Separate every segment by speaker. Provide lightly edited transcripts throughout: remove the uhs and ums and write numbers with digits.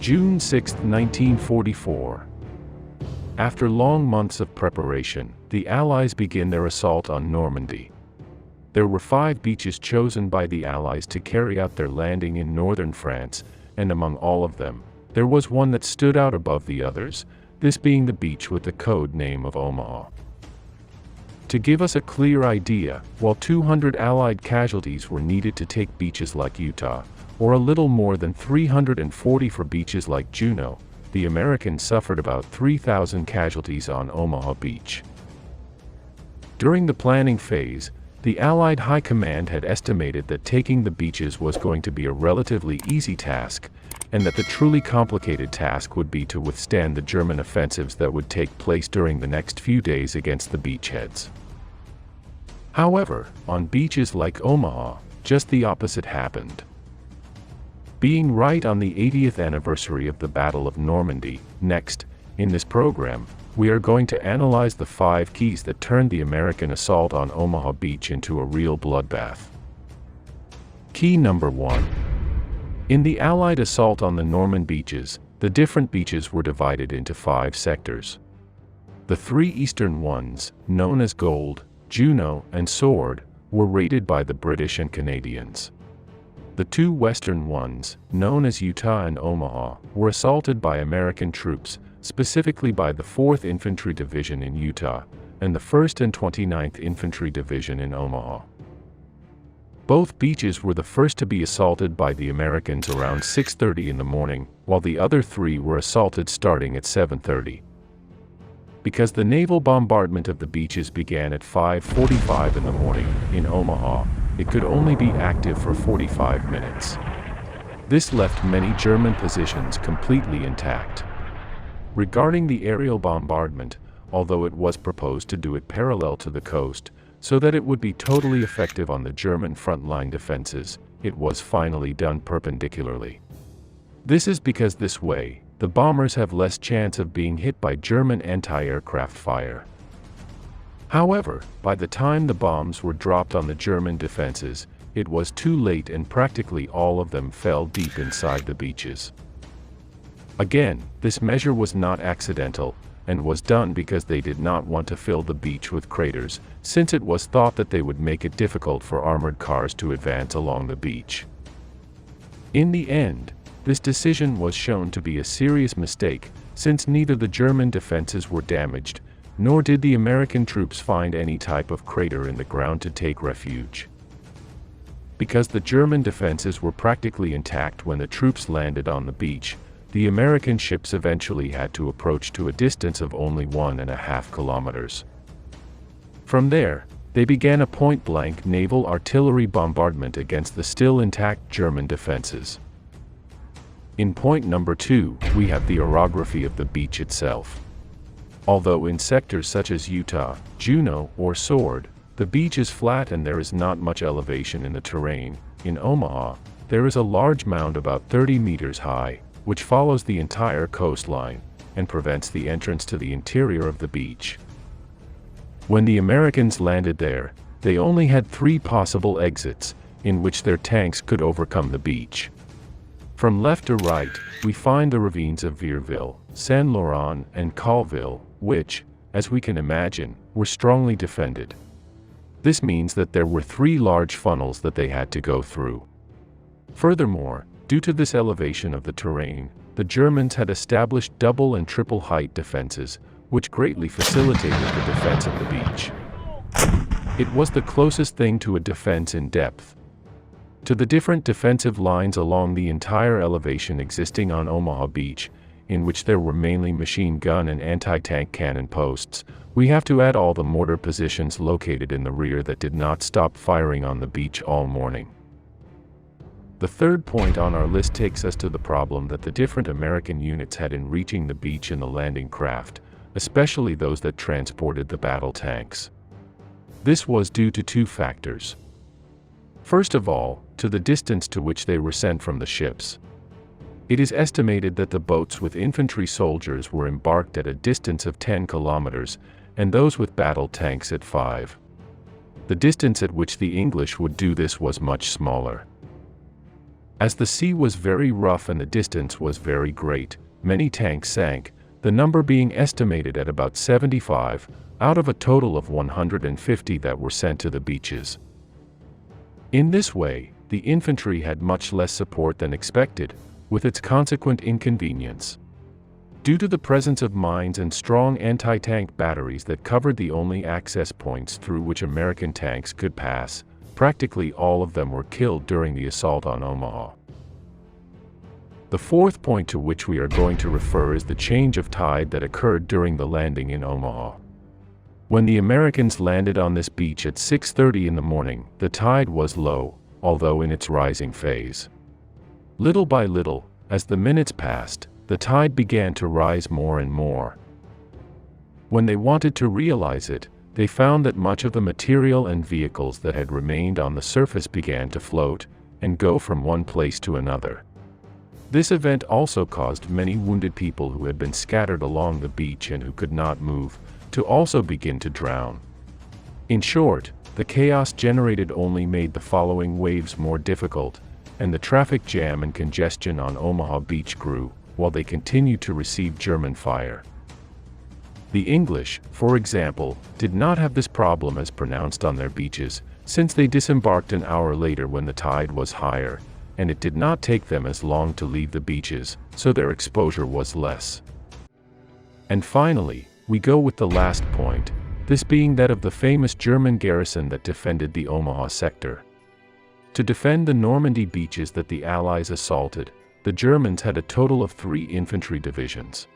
Speaker 1: June 6, 1944. After long months of preparation, the Allies begin their assault on Normandy. There were 5 beaches chosen by the Allies to carry out their landing in northern France, and among all of them, there was one that stood out above the others, this being the beach with the code name of Omaha. To give us a clear idea, while 200 Allied casualties were needed to take beaches like Utah, or a little more than 340 for beaches like Juneau, the Americans suffered about 3,000 casualties on Omaha Beach. During the planning phase, the Allied High Command had estimated that taking the beaches was going to be a relatively easy task, and that the truly complicated task would be to withstand the German offensives that would take place during the next few days against the beachheads. However, on beaches like Omaha, just the opposite happened. Being right on the 80th anniversary of the Battle of Normandy, next, in this program, we are going to analyze the 5 keys that turned the American assault on Omaha Beach into a real bloodbath. Key number 1. In the Allied assault on the Norman beaches, the different beaches were divided into 5 sectors. The 3 eastern ones, known as Gold, Juneau, and Sword, were raided by the British and Canadians. The 2 western ones, known as Utah and Omaha, were assaulted by American troops, specifically by the 4th Infantry Division in Utah, and the 1st and 29th Infantry Division in Omaha. Both beaches were the first to be assaulted by the Americans around 6:30 in the morning, while the other 3 were assaulted starting at 7:30. Because the naval bombardment of the beaches began at 5:45 in the morning, in Omaha, it could only be active for 45 minutes. This left many German positions completely intact. Regarding the aerial bombardment, although it was proposed to do it parallel to the coast, so that it would be totally effective on the German frontline defenses, it was finally done perpendicularly. This is because this way, the bombers have less chance of being hit by German anti-aircraft fire. However, by the time the bombs were dropped on the German defenses, it was too late and practically all of them fell deep inside the beaches. Again, this measure was not accidental, and was done because they did not want to fill the beach with craters, since it was thought that they would make it difficult for armored cars to advance along the beach. In the end, this decision was shown to be a serious mistake, since neither the German defenses were damaged, nor did the American troops find any type of crater in the ground to take refuge. Because the German defenses were practically intact when the troops landed on the beach, the American ships eventually had to approach to a distance of only 1.5 kilometers. From there, they began a point-blank naval artillery bombardment against the still intact German defenses. In point number 2, we have the orography of the beach itself. Although in sectors such as Utah, Juneau, or Sword, the beach is flat and there is not much elevation in the terrain, in Omaha, there is a large mound about 30 meters high, which follows the entire coastline, and prevents the entrance to the interior of the beach. When the Americans landed there, they only had 3 possible exits, in which their tanks could overcome the beach. From left to right, we find the ravines of Vierville, Saint Laurent, and Colville, which, as we can imagine, were strongly defended. This means that there were 3 large funnels that they had to go through. Furthermore, due to this elevation of the terrain, the Germans had established double and triple height defenses, which greatly facilitated the defense of the beach. It was the closest thing to a defense in depth. To the different defensive lines along the entire elevation existing on Omaha Beach, in which there were mainly machine gun and anti-tank cannon posts, we have to add all the mortar positions located in the rear that did not stop firing on the beach all morning. The third point on our list takes us to the problem that the different American units had in reaching the beach in the landing craft, especially those that transported the battle tanks. This was due to 2 factors. First of all, to the distance to which they were sent from the ships. It is estimated that the boats with infantry soldiers were embarked at a distance of 10 kilometers, and those with battle tanks at 5. The distance at which the English would do this was much smaller. As the sea was very rough and the distance was very great, many tanks sank, the number being estimated at about 75, out of a total of 150 that were sent to the beaches. In this way, the infantry had much less support than expected, with its consequent inconvenience. Due to the presence of mines and strong anti-tank batteries that covered the only access points through which American tanks could pass, practically all of them were killed during the assault on Omaha. The fourth point to which we are going to refer is the change of tide that occurred during the landing in Omaha. When the Americans landed on this beach at 6:30 in the morning, the tide was low, although in its rising phase. Little by little, as the minutes passed, the tide began to rise more and more. When they wanted to realize it, they found that much of the material and vehicles that had remained on the surface began to float and go from one place to another. This event also caused many wounded people who had been scattered along the beach and who could not move, to also begin to drown. In short, the chaos generated only made the following waves more difficult, and the traffic jam and congestion on Omaha Beach grew, while they continued to receive German fire. The English, for example, did not have this problem as pronounced on their beaches, since they disembarked an hour later when the tide was higher, and it did not take them as long to leave the beaches, so their exposure was less. And finally, we go with the last point, this being that of the famous German garrison that defended the Omaha sector. To defend the Normandy beaches that the Allies assaulted, the Germans had a total of 3 infantry divisions.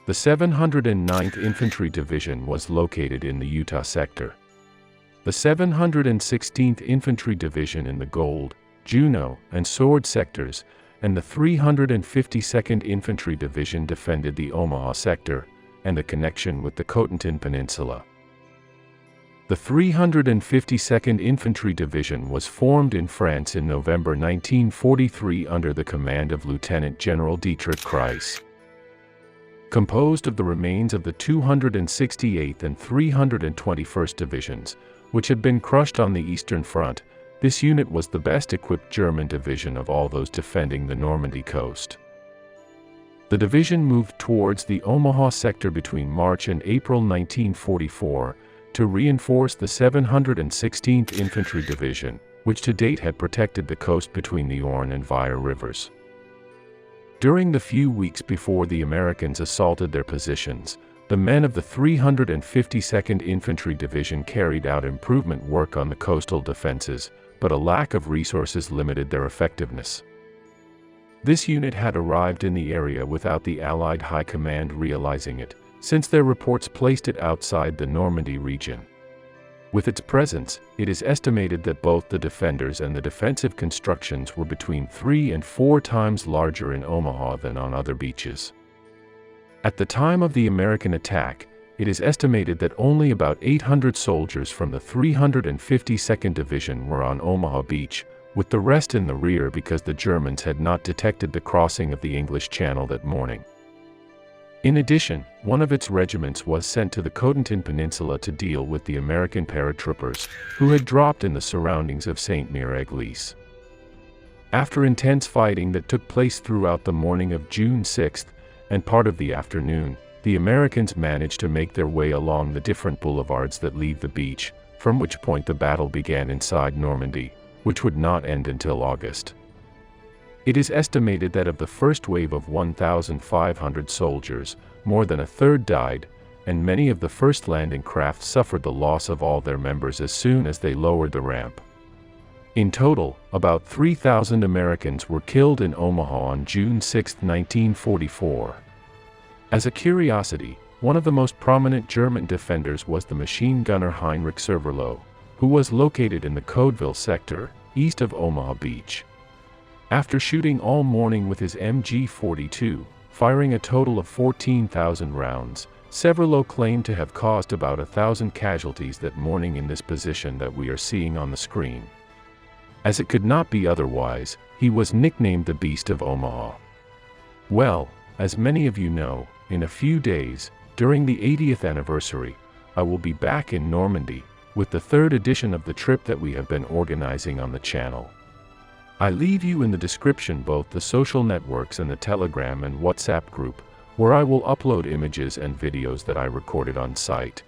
Speaker 1: The 709th Infantry Division was located in the Utah sector. The 716th Infantry Division in the Gold, Juneau, and Sword sectors, and the 352nd Infantry Division defended the Omaha sector and the connection with the Cotentin Peninsula. The 352nd Infantry Division was formed in France in November 1943 under the command of Lieutenant General Dietrich Kreis. Composed of the remains of the 268th and 321st Divisions, which had been crushed on the Eastern Front, this unit was the best equipped German division of all those defending the Normandy coast. The division moved towards the Omaha sector between March and April 1944, to reinforce the 716th Infantry Division, which to date had protected the coast between the Orne and Vire rivers. During the few weeks before the Americans assaulted their positions, the men of the 352nd Infantry Division carried out improvement work on the coastal defenses, but a lack of resources limited their effectiveness. This unit had arrived in the area without the Allied High Command realizing it, since their reports placed it outside the Normandy region. With its presence, it is estimated that both the defenders and the defensive constructions were between 3 and 4 times larger in Omaha than on other beaches. At the time of the American attack, it is estimated that only about 800 soldiers from the 352nd Division were on Omaha Beach, with the rest in the rear because the Germans had not detected the crossing of the English Channel that morning. In addition, one of its regiments was sent to the Cotentin Peninsula to deal with the American paratroopers, who had dropped in the surroundings of Saint-Mère-Église. After intense fighting that took place throughout the morning of June 6th, and part of the afternoon, the Americans managed to make their way along the different boulevards that leave the beach, from which point the battle began inside Normandy, which would not end until August. It is estimated that of the first wave of 1,500 soldiers, more than a third died, and many of the first landing craft suffered the loss of all their members as soon as they lowered the ramp. In total, about 3,000 Americans were killed in Omaha on June 6, 1944. As a curiosity, one of the most prominent German defenders was the machine gunner Heinrich Serverloh, who was located in the Codeville sector, east of Omaha Beach. After shooting all morning with his MG-42, firing a total of 14,000 rounds, Serverloh claimed to have caused about 1,000 casualties that morning in this position that we are seeing on the screen. As it could not be otherwise, he was nicknamed the Beast of Omaha. Well, as many of you know, in a few days, during the 80th anniversary, I will be back in Normandy, with the 3rd edition of the trip that we have been organizing on the channel. I leave you in the description both the social networks and the Telegram and WhatsApp group, where I will upload images and videos that I recorded on site.